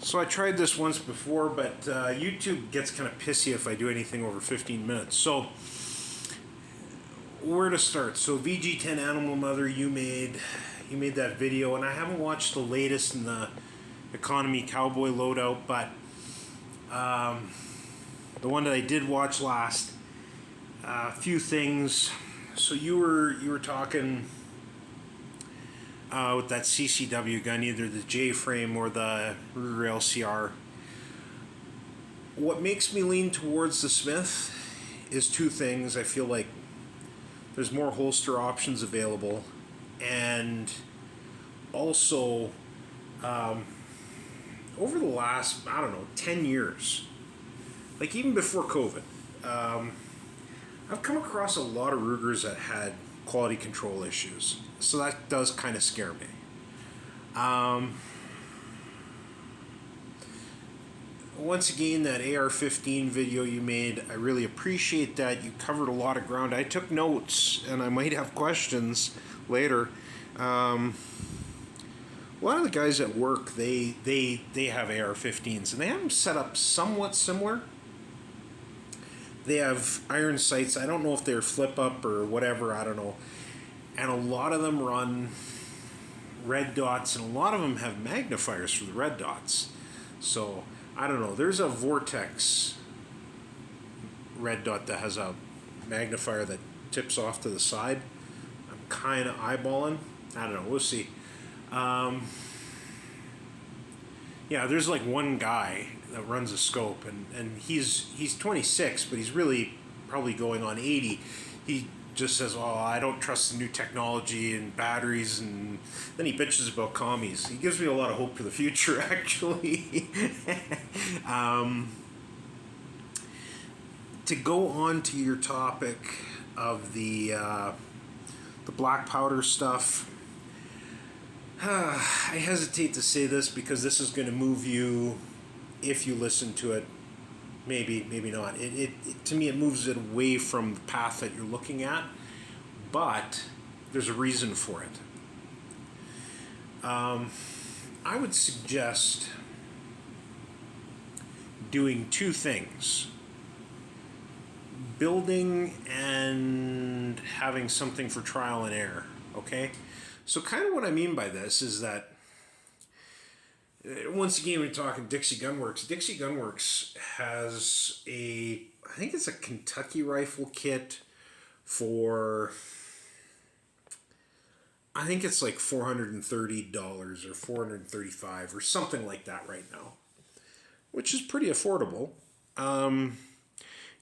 So I tried this once before, but YouTube gets kind of pissy if I do anything over 15 minutes. So where to start? So VG10 Animal Mother, you made that video, and I haven't watched the latest in the economy cowboy loadout, but the one that I did watch last, a few things. So you were talking with that CCW gun, either the J-frame or the rear LCR. What makes me lean towards the Smith is two things. I feel like there's more holster options available, and also over the last, 10 years, like even before COVID, I've come across a lot of Rugers that had quality control issues. So that does kind of scare me. Once again, that AR-15 video you made, I really appreciate that. You covered a lot of ground. I took notes, and I might have questions later. A lot of the guys at work, they have AR-15s, and they have them set up somewhat similar. They have iron sights. I don't know if they're flip up or whatever, I don't know. And a lot of them run red dots, and a lot of them have magnifiers for the red dots. So, I don't know. There's a Vortex red dot that has a magnifier that tips off to the side. I'm kind of eyeballing. I don't know. We'll see. Yeah, there's like one guy that runs a scope, and he's 26, but he's really probably going on 80. He just says, "Oh, I don't trust the new technology and batteries," and then he bitches about commies. He gives me a lot of hope for the future, actually. To go on to your topic of the black powder stuff, I hesitate to say this because this is going to move you, if you listen to it. Maybe not. It to me, it moves it away from the path that you're looking at, but there's a reason for it. I would suggest doing two things: building and having something for trial and error. Okay, so kind of what I mean by this is that, once again, we're talking Dixie Gunworks. Dixie Gunworks has I think it's a Kentucky rifle kit for, I think it's like $430 or $435 or something like that right now, which is pretty affordable.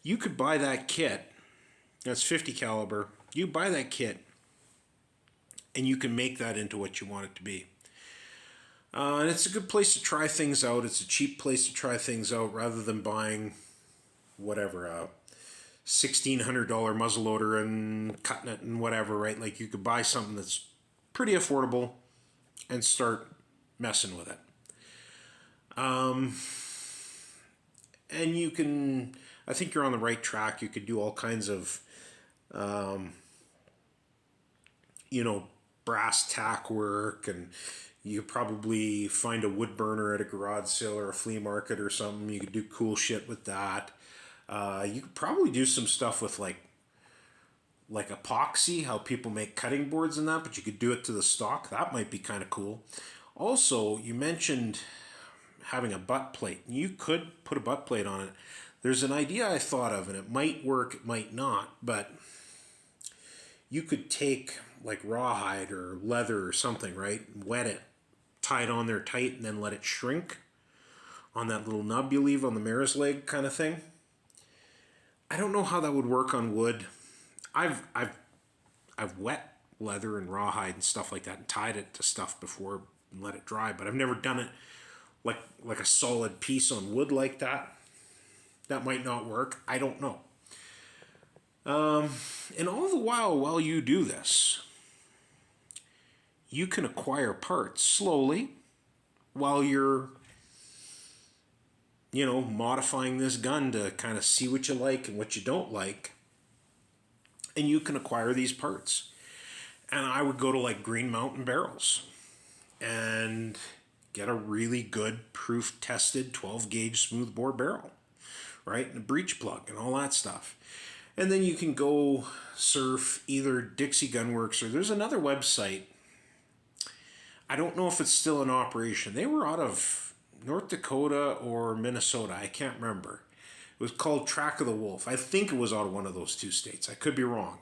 You could buy that kit. That's 50 caliber. You buy that kit, and you can make that into what you want it to be. And it's a good place to try things out. It's a cheap place to try things out rather than buying whatever, a $1,600 muzzleloader and cutting it and whatever, right? Like, you could buy something that's pretty affordable and start messing with it. And you can, I think you're on the right track. You could do all kinds of, brass tack work, and you could probably find a wood burner at a garage sale or a flea market or something. You could do cool shit with that. You could probably do some stuff with like epoxy, how people make cutting boards and that, but you could do it to the stock. That might be kind of cool. Also, you mentioned having a butt plate. You could put a butt plate on it. There's an idea I thought of, and it might work, it might not, but you could take like rawhide or leather or something, right? Wet it, tie it on there tight, and then let it shrink on that little nub you leave on the mare's leg kind of thing. I don't know how that would work on wood. I've wet leather and rawhide and stuff like that and tied it to stuff before and let it dry, but I've never done it like a solid piece on wood like that. That might not work. I don't know. And all the while you do this, you can acquire parts slowly while you're, modifying this gun to kind of see what you like and what you don't like. And you can acquire these parts. And I would go to like Green Mountain Barrels and get a really good proof tested 12 gauge smoothbore barrel, right? And a breech plug and all that stuff. And then you can go surf either Dixie Gunworks or there's another website. I don't know if it's still in operation. They were out of North Dakota or Minnesota. I can't remember. It was called Track of the Wolf. I think it was out of one of those two states. I could be wrong.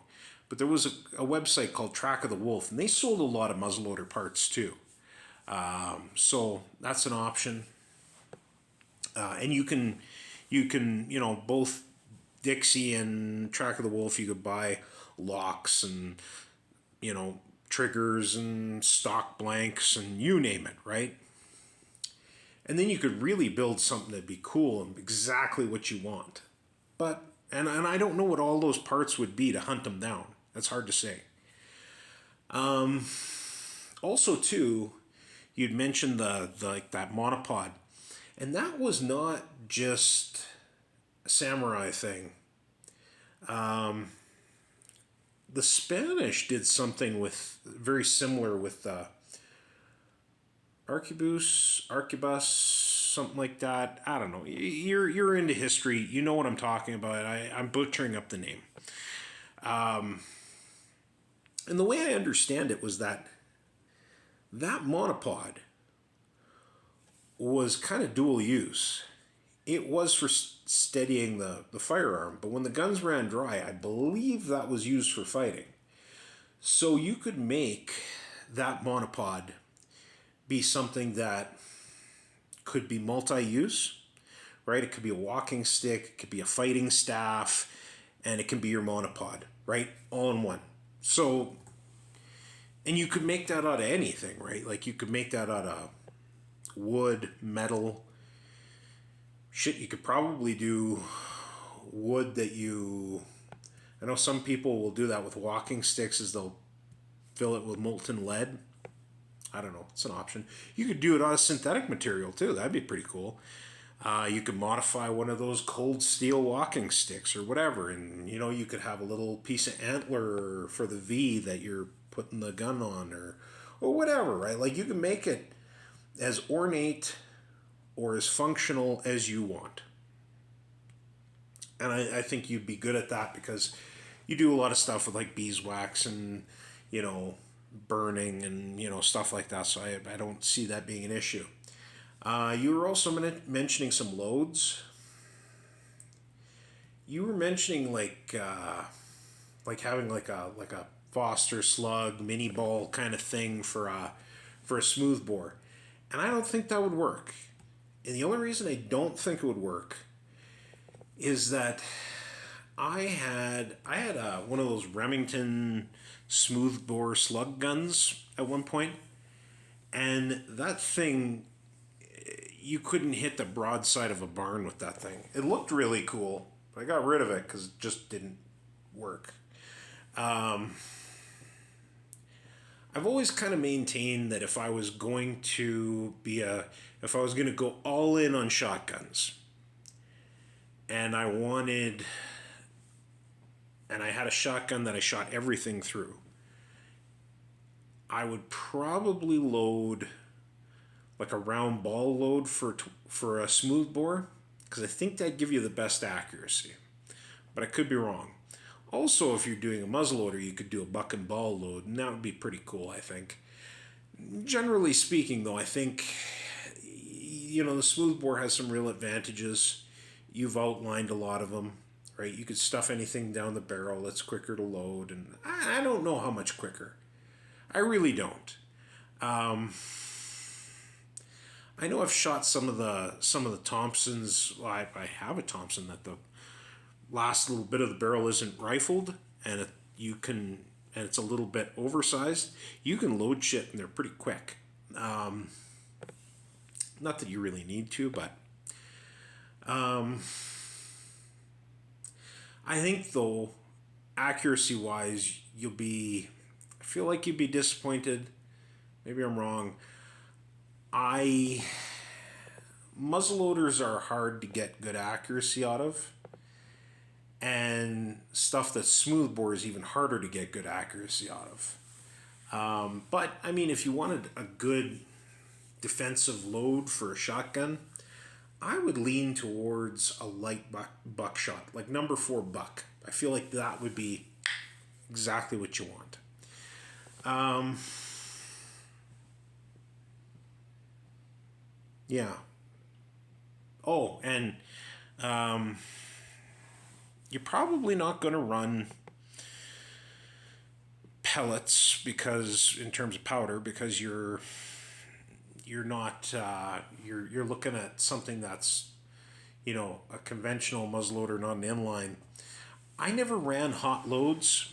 But there was a website called Track of the Wolf, and they sold a lot of muzzleloader parts too. So that's an option. And you can, both Dixie and Track of the Wolf, you could buy locks and, triggers and stock blanks and you name it, right? And then you could really build something that'd be cool and exactly what you want. But, and I don't know what all those parts would be to hunt them down. That's hard to say. Also, too, you'd mentioned the like that monopod. And that was not just a samurai thing. The Spanish did something with very similar with arquebus, something like that. I don't know. You're into history. You know what I'm talking about. I'm butchering up the name. And the way I understand it was that monopod was kind of dual use. It was for steadying the firearm, but when the guns ran dry, I believe that was used for fighting. So you could make that monopod be something that could be multi-use, right? It could be a walking stick, it could be a fighting staff, and it can be your monopod, right? All in one. So, and you could make that out of anything, right? Like you could make that out of wood, metal. Shit, you could probably do wood that I know some people will do that with walking sticks, is they'll fill it with molten lead. I don't know, it's an option. You could do it out of synthetic material too. That'd be pretty cool. You could modify one of those cold steel walking sticks or whatever, and you could have a little piece of antler for the V that you're putting the gun on, or whatever, right? Like you can make it as ornate or as functional as you want. And I think you'd be good at that because you do a lot of stuff with like beeswax and, burning and, stuff like that. So I don't see that being an issue. You were also mentioning some loads. You were mentioning like having like a Foster slug mini ball kind of thing for a smooth bore. And I don't think that would work. And the only reason I don't think it would work is that I had one of those Remington smoothbore slug guns at one point, and that thing, you couldn't hit the broadside of a barn with that thing. It looked really cool, but I got rid of it because it just didn't work. I've always kind of maintained that if I was going to go all in on shotguns, and I had a shotgun that I shot everything through, I would probably load like a round ball load for a smooth bore, because I think that'd give you the best accuracy. But I could be wrong. Also, if you're doing a muzzleloader, you could do a buck and ball load, and that would be pretty cool, I think. Generally speaking, though, I think, the smoothbore has some real advantages. You've outlined a lot of them, right? You could stuff anything down the barrel. It's quicker to load, and I don't know how much quicker. I really don't. I know I've shot some of the Thompsons. Well, I have a Thompson that the last little bit of the barrel isn't rifled, and it's a little bit oversized. You can load shit and they're pretty quick. Not that you really need to, but I think though, accuracy wise, I feel like you'd be disappointed. Maybe I'm wrong. Muzzleloaders are hard to get good accuracy out of. And stuff that's smoothbore is even harder to get good accuracy out of. But I mean, if you wanted a good defensive load for a shotgun, I would lean towards a light buckshot, like number 4 buck. I feel like that would be exactly what you want. Yeah. Oh, and you're probably not going to run pellets because, in terms of powder, because you're not you're looking at something that's, a conventional muzzleloader, not an inline. I never ran hot loads.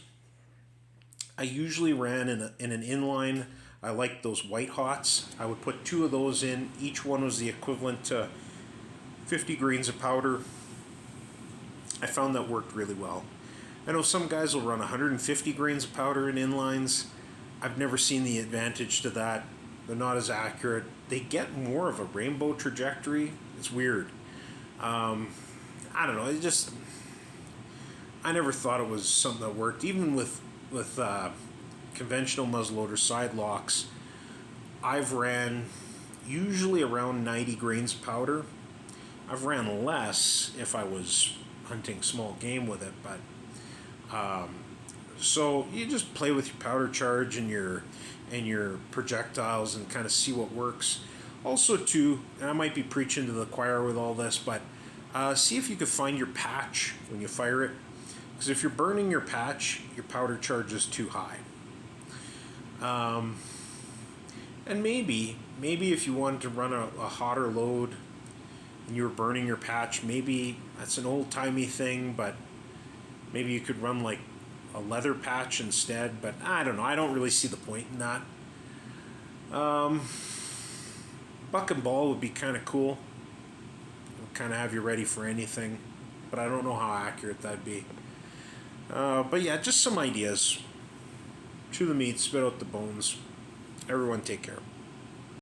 I usually ran in an inline. I liked those white hots. I would put 2 of those in. Each one was the equivalent to 50 grains of powder. I found that worked really well. I know some guys will run 150 grains of powder in inlines. I've never seen the advantage to that. They're not as accurate. They get more of a rainbow trajectory. It's weird. I don't know. I never thought it was something that worked. Even with conventional muzzleloader side locks, I've ran usually around 90 grains of powder. I've ran less if I was hunting small game with it, but so you just play with your powder charge and your projectiles and kind of see what works. Also, too, and I might be preaching to the choir with all this, but see if you could find your patch when you fire it, because if you're burning your patch, your powder charge is too high. And maybe if you wanted to run a hotter load and you were burning your patch, maybe that's an old-timey thing, but maybe you could run like a leather patch instead, but I don't know. I don't really see the point in that. Buck and ball would be kind of cool. It would kind of have you ready for anything, but I don't know how accurate that'd be. But yeah, just some ideas. Chew the meat, spit out the bones. Everyone take care.